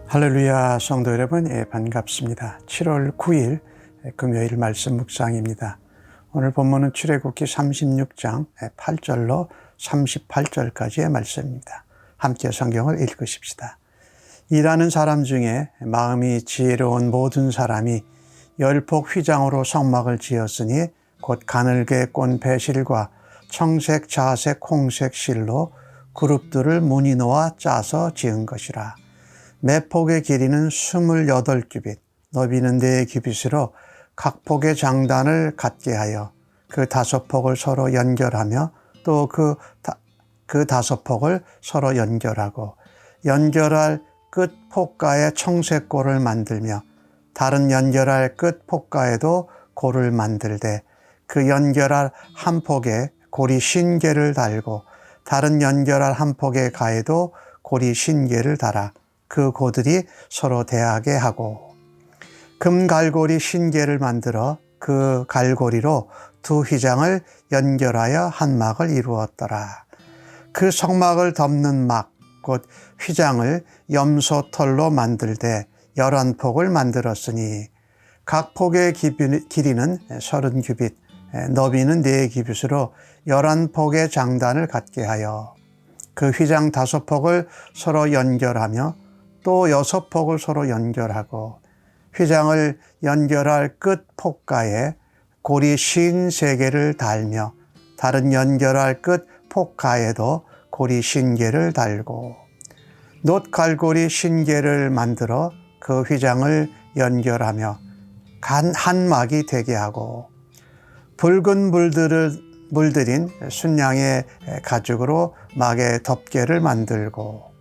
할렐루야 성도 여러분, 반갑습니다. 7월 9일 금요일 말씀 묵상입니다. 오늘 본문은 출애굽기 36장 8절로 38절까지의 말씀입니다. 함께 성경을 읽으십시다. 일하는 사람 중에 마음이 지혜로운 모든 사람이 열폭 휘장으로 성막을 지었으니 곧 가늘게 꼰 배실과 청색, 자색, 홍색 실로 그룹들을 무늬 놓아 짜서 지은 것이라. 매 폭의 길이는 28규빗, 너비는 4규빗으로 각 폭의 장단을 갖게 하여 그 5폭을 서로 연결하며 또 그 5폭을 서로 연결하고 연결할 끝 폭가에 청색골을 만들며 다른 연결할 끝 폭가에도 골을 만들되 그 연결할 한 폭에 고리 신개를 달고 다른 연결할 한 폭의 가에도 고리 신개를 달아 그 고들이 서로 대하게 하고 금 갈고리 신개를 만들어 그 갈고리로 두 휘장을 연결하여 한 막을 이루었더라. 그 성막을 덮는 막, 곧 휘장을 염소털로 만들되 11폭을 만들었으니 각 폭의 길이는 30규빗, 너비는 4규빗으로 11폭의 장단을 갖게 하여 그 휘장 5폭을 서로 연결하며 또 6폭을 서로 연결하고 휘장을 연결할 끝 폭가에 고리 53개를 달며 다른 연결할 끝 폭가에도 고리 50개를 달고 놋갈고리 50개를 만들어 그 휘장을 연결하며 한 막이 되게 하고 붉은 물들인 순양의 가죽으로 막의 덮개를 만들고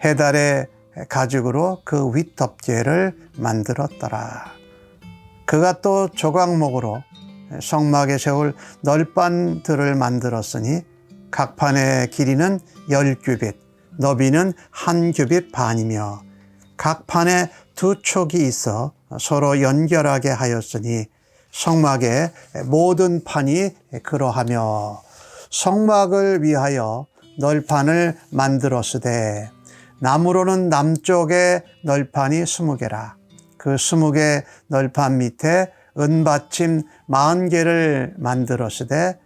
해달의 가죽으로 그 윗덮개를 만들었더라. 그가 또 조각목으로 성막에 세울 널판들을 만들었으니 각 판의 길이는 10규빗, 너비는 1규빗 반이며 각 판에 2촉이 있어 서로 연결하게 하였으니 성막의 모든 판이 그러하며 성막을 위하여 널판을 만들었으되 나무로는 남쪽에 널판이 20개라. 그 20개 널판 밑에 은받침 40개를 만들었으되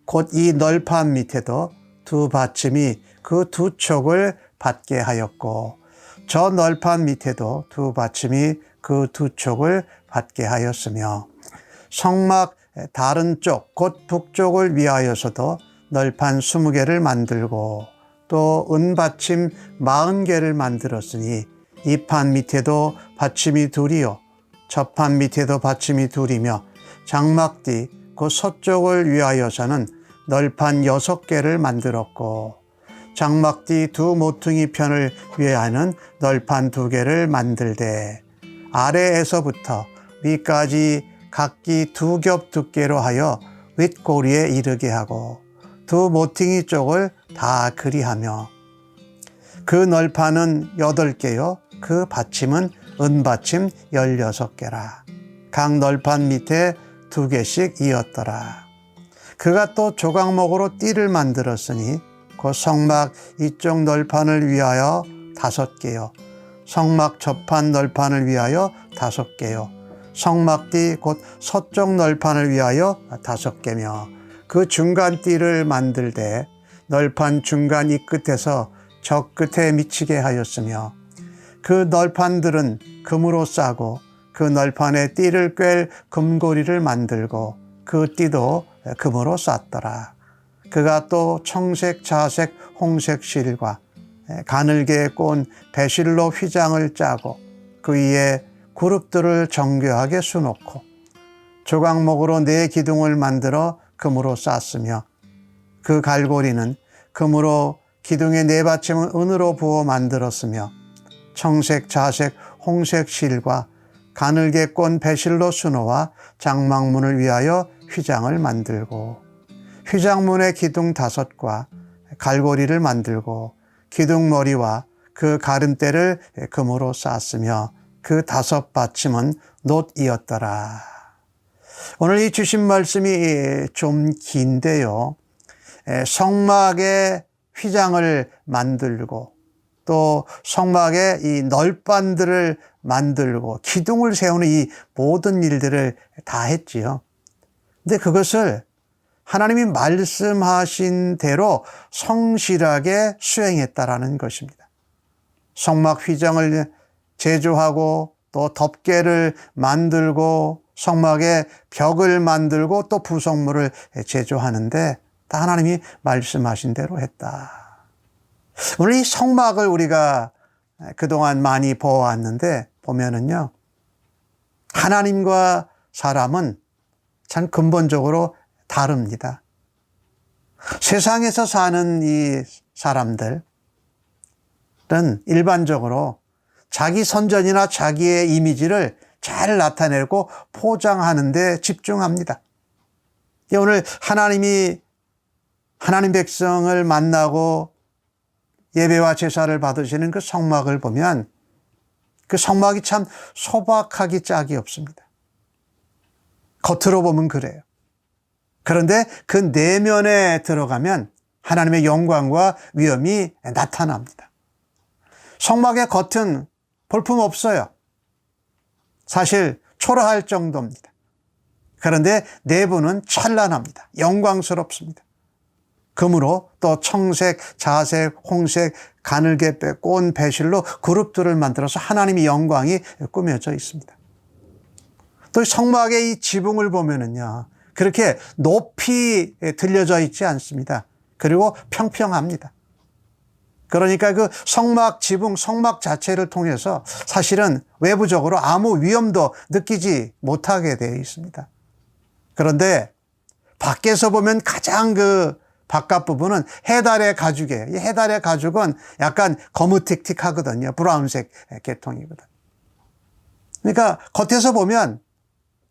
곧 이 널판 밑에도 두 받침이 그 2촉을 받게 하였고 저 널판 밑에도 두 받침이 그 2촉을 받게 하였으며 성막 다른 쪽 곧 북쪽을 위하여서도 널판 20개를 만들고 또 은받침 40개를 만들었으니 이 판 밑에도 받침이 2이요 저 판 밑에도 받침이 2이며 장막뒤 그 서쪽을 위하여서는 널판 6개를 만들었고 장막뒤 두 모퉁이 편을 위하여는 널판 2개를 만들되 아래에서부터 위까지 각기 2겹 두께로 하여 윗고리에 이르게 하고 두 모퉁이 쪽을 다 그리하며 그 널판은 8개요 그 받침은 은받침 16개라. 각 널판 밑에 2개씩 이었더라. 그가 또 조각목으로 띠를 만들었으니 그 성막 이쪽 널판을 위하여 5개요 성막 저판 널판을 위하여 5개요 성막띠 곧 서쪽 널판을 위하여 5개며 그 중간 띠를 만들되 널판 중간 이 끝에서 저 끝에 미치게 하였으며 그 널판들은 금으로 싸고 그 널판에 띠를 꿰 금고리를 만들고 그 띠도 금으로 쌌더라. 그가 또 청색, 자색, 홍색 실과 가늘게 꼰 배실로 휘장을 짜고 그 위에 그룹들을 정교하게 수놓고 조각목으로 4기둥을 만들어 금으로 쌌으며 그 갈고리는 금으로 기둥의 4받침은 은으로 부어 만들었으며 청색, 자색, 홍색 실과 가늘게 꼰 배실로 수놓아 장막문을 위하여 휘장을 만들고 휘장문의 기둥 5과 갈고리를 만들고 기둥머리와 그 가름대를 금으로 쌌으며 그 5받침은 놋이었더라. 오늘 이 주신 말씀이 좀 긴데요. 성막의 휘장을 만들고 또 성막의 이 널판들을 만들고 기둥을 세우는 이 모든 일들을 다 했지요. 근데 그것을 하나님이 말씀하신 대로 성실하게 수행했다라는 것입니다. 성막 휘장을 제조하고 또 덮개를 만들고 성막의 벽을 만들고 또 부속물을 제조하는데 다 하나님이 말씀하신 대로 했다. 오늘 이 성막을 우리가 그동안 많이 보았는데 보면은요, 하나님과 사람은 참 근본적으로 다릅니다. 세상에서 사는 이 사람들은 일반적으로 자기 선전이나 자기의 이미지를 잘 나타내고 포장하는 데 집중합니다. 오늘 하나님이 하나님 백성을 만나고 예배와 제사를 받으시는 그 성막을 보면 그 성막이 참 소박하기 짝이 없습니다. 겉으로 보면 그래요. 그런데 그 내면에 들어가면 하나님의 영광과 위엄이 나타납니다. 성막의 겉은 볼품 없어요. 사실 초라할 정도입니다. 그런데 내부는 찬란합니다. 영광스럽습니다. 금으로 또 청색, 자색, 홍색, 가늘게빼, 꽃, 배실로 그룹들을 만들어서 하나님의 영광이 꾸며져 있습니다. 또 성막의 이 지붕을 보면은요, 그렇게 높이 들려져 있지 않습니다. 그리고 평평합니다. 그러니까 그 성막 지붕, 성막 자체를 통해서 사실은 외부적으로 아무 위험도 느끼지 못하게 되어 있습니다. 그런데 밖에서 보면 가장 그 바깥 부분은 해달의 가죽이에요. 이 해달의 가죽은 약간 거무틱틱하거든요. 브라운색 계통이거든. 그러니까 겉에서 보면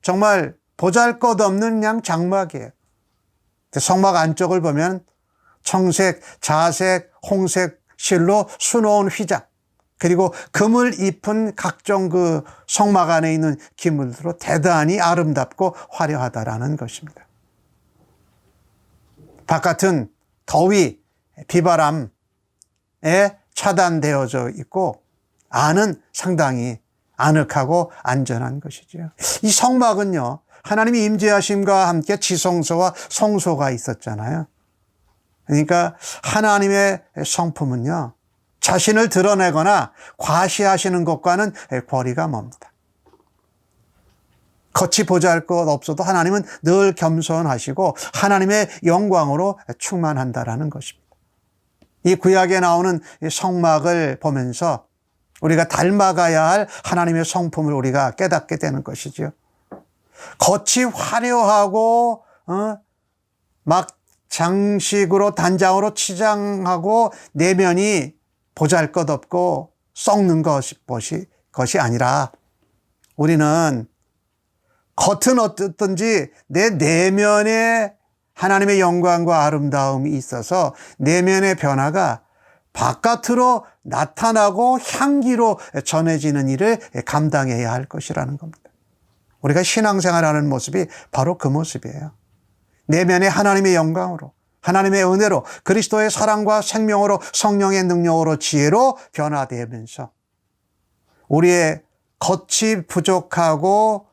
정말 보잘것없는 그냥 장막이에요. 성막 안쪽을 보면 청색, 자색, 홍색 실로 수놓은 휘장, 그리고 금을 입은 각종 그 성막 안에 있는 기물들로 대단히 아름답고 화려하다라는 것입니다. 바깥은 더위, 비바람에 차단되어져 있고 안은 상당히 아늑하고 안전한 것이죠. 이 성막은요, 하나님이 임재하심과 함께 지성소와 성소가 있었잖아요. 그러니까 하나님의 성품은요, 자신을 드러내거나 과시하시는 것과는 거리가 멉니다. 겉이 보잘것 없어도 하나님은 늘 겸손하시고 하나님의 영광으로 충만한다라는 것입니다. 이 구약에 나오는 성막을 보면서 우리가 닮아가야 할 하나님의 성품을 우리가 깨닫게 되는 것이죠. 겉이 화려하고 막 장식으로 단장으로 치장하고 내면이 보잘것없고 썩는 것이 아니라 우리는 겉은 어떻든지 내 내면에 하나님의 영광과 아름다움이 있어서 내면의 변화가 바깥으로 나타나고 향기로 전해지는 일을 감당해야 할 것이라는 겁니다. 우리가 신앙생활하는 모습이 바로 그 모습이에요. 내면에 하나님의 영광으로, 하나님의 은혜로, 그리스도의 사랑과 생명으로, 성령의 능력으로, 지혜로 변화되면서 우리의 겉이 부족하고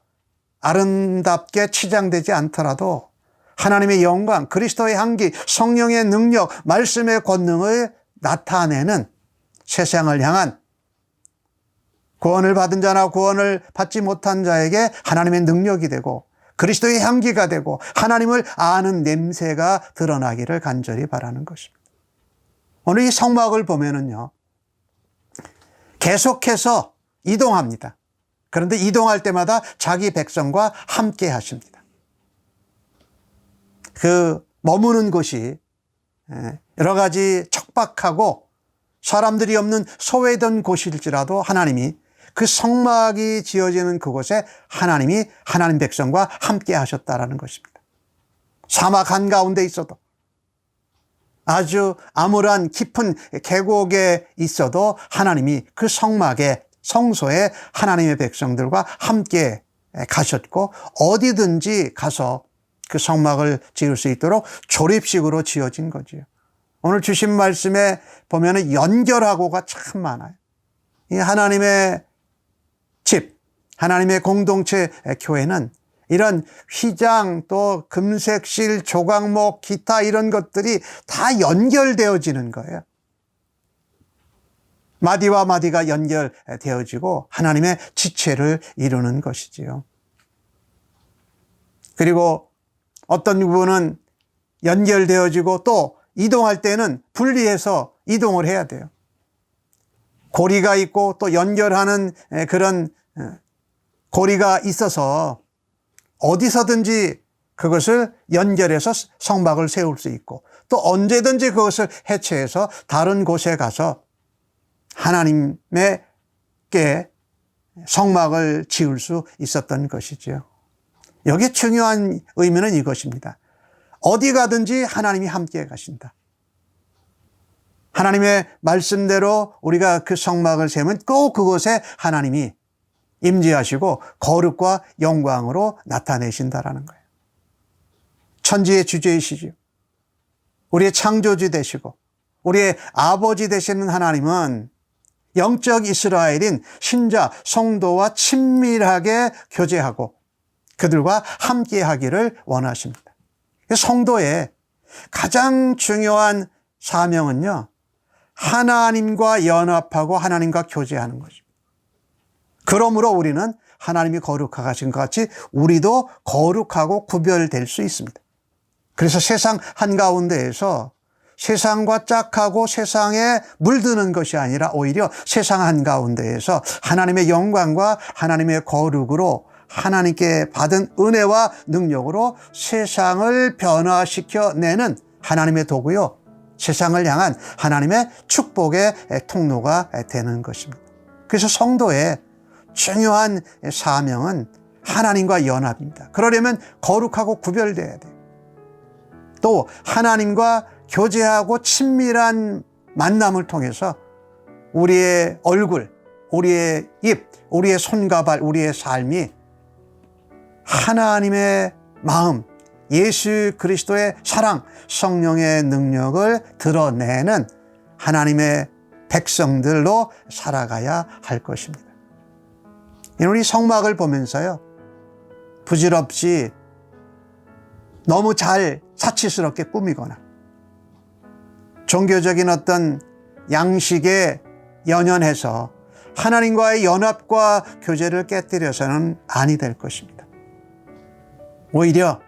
아름답게 치장되지 않더라도 하나님의 영광, 그리스도의 향기, 성령의 능력, 말씀의 권능을 나타내는 세상을 향한 구원을 받은 자나 구원을 받지 못한 자에게 하나님의 능력이 되고 그리스도의 향기가 되고 하나님을 아는 냄새가 드러나기를 간절히 바라는 것입니다. 오늘 이 성막을 보면은요, 계속해서 이동합니다. 그런데 이동할 때마다 자기 백성과 함께 하십니다. 그 머무는 곳이 여러 가지 척박하고 사람들이 없는 소외된 곳일지라도 하나님이 그 성막이 지어지는 그곳에 하나님이 하나님 백성과 함께 하셨다라는 것입니다. 사막 한가운데 있어도 아주 암울한 깊은 계곡에 있어도 하나님이 그 성막에 성소에 하나님의 백성들과 함께 가셨고 어디든지 가서 그 성막을 지을 수 있도록 조립식으로 지어진 거지요. 오늘 주신 말씀에 보면은 연결하고가 참 많아요. 이 하나님의 집, 하나님의 공동체 교회는 이런 휘장 또 금색실, 조각목, 기타 이런 것들이 다 연결되어지는 거예요. 마디와 마디가 연결되어지고 하나님의 지체를 이루는 것이지요. 그리고 어떤 부분은 연결되어지고 또 이동할 때는 분리해서 이동을 해야 돼요. 고리가 있고 또 연결하는 그런 고리가 있어서 어디서든지 그것을 연결해서 성막을 세울 수 있고 또 언제든지 그것을 해체해서 다른 곳에 가서 하나님께 성막을 지을 수 있었던 것이지요. 여기에 중요한 의미는 이것입니다. 어디 가든지 하나님이 함께 가신다. 하나님의 말씀대로 우리가 그 성막을 세우면 꼭 그곳에 하나님이 임재하시고 거룩과 영광으로 나타내신다라는 거예요. 천지의 주제이시죠. 우리의 창조주 되시고 우리의 아버지 되시는 하나님은 영적 이스라엘인 신자 성도와 친밀하게 교제하고 그들과 함께 하기를 원하십니다. 성도의 가장 중요한 사명은요, 하나님과 연합하고 하나님과 교제하는 것입니다. 그러므로 우리는 하나님이 거룩하신 것 같이 우리도 거룩하고 구별될 수 있습니다. 그래서 세상 한가운데에서 세상과 짝하고 세상에 물드는 것이 아니라 오히려 세상 한가운데에서 하나님의 영광과 하나님의 거룩으로 하나님께 받은 은혜와 능력으로 세상을 변화시켜내는 하나님의 도구요, 세상을 향한 하나님의 축복의 통로가 되는 것입니다. 그래서 성도의 중요한 사명은 하나님과 연합입니다. 그러려면 거룩하고 구별돼야 돼요. 또 하나님과 교제하고 친밀한 만남을 통해서 우리의 얼굴, 우리의 입, 우리의 손과 발, 우리의 삶이 하나님의 마음, 예수 그리스도의 사랑, 성령의 능력을 드러내는 하나님의 백성들로 살아가야 할 것입니다. 우리 성막을 보면서요, 부질없이 너무 잘 사치스럽게 꾸미거나 종교적인 어떤 양식에 연연해서 하나님과의 연합과 교제를 깨뜨려서는 아니 될 것입니다. 오히려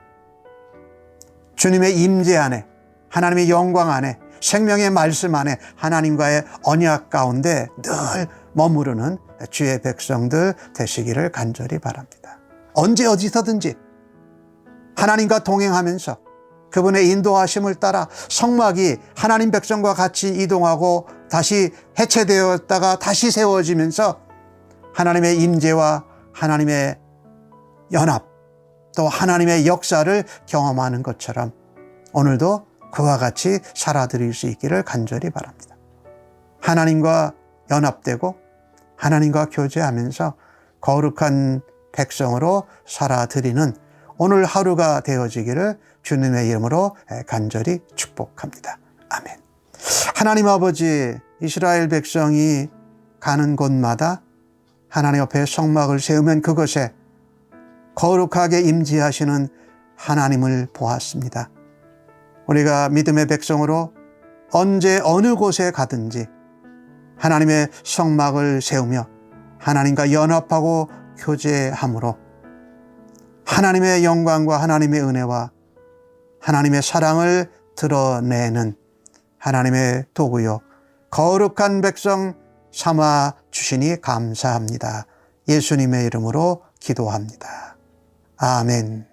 주님의 임재 안에, 하나님의 영광 안에, 생명의 말씀 안에 하나님과의 언약 가운데 늘 머무르는 주의 백성들 되시기를 간절히 바랍니다. 언제 어디서든지 하나님과 동행하면서 그분의 인도하심을 따라 성막이 하나님 백성과 같이 이동하고 다시 해체되었다가 다시 세워지면서 하나님의 임재와 하나님의 연합 또 하나님의 역사를 경험하는 것처럼 오늘도 그와 같이 살아드릴 수 있기를 간절히 바랍니다. 하나님과 연합되고 하나님과 교제하면서 거룩한 백성으로 살아드리는 오늘 하루가 되어지기를 주님의 이름으로 간절히 축복합니다. 아멘. 하나님 아버지, 이스라엘 백성이 가는 곳마다 하나님 앞에 성막을 세우면 그것에 거룩하게 임재하시는 하나님을 보았습니다. 우리가 믿음의 백성으로 언제 어느 곳에 가든지 하나님의 성막을 세우며 하나님과 연합하고 교제함으로 하나님의 영광과 하나님의 은혜와 하나님의 사랑을 드러내는 하나님의 도구요, 거룩한 백성 삼아 주시니 감사합니다. 예수님의 이름으로 기도합니다. 아멘.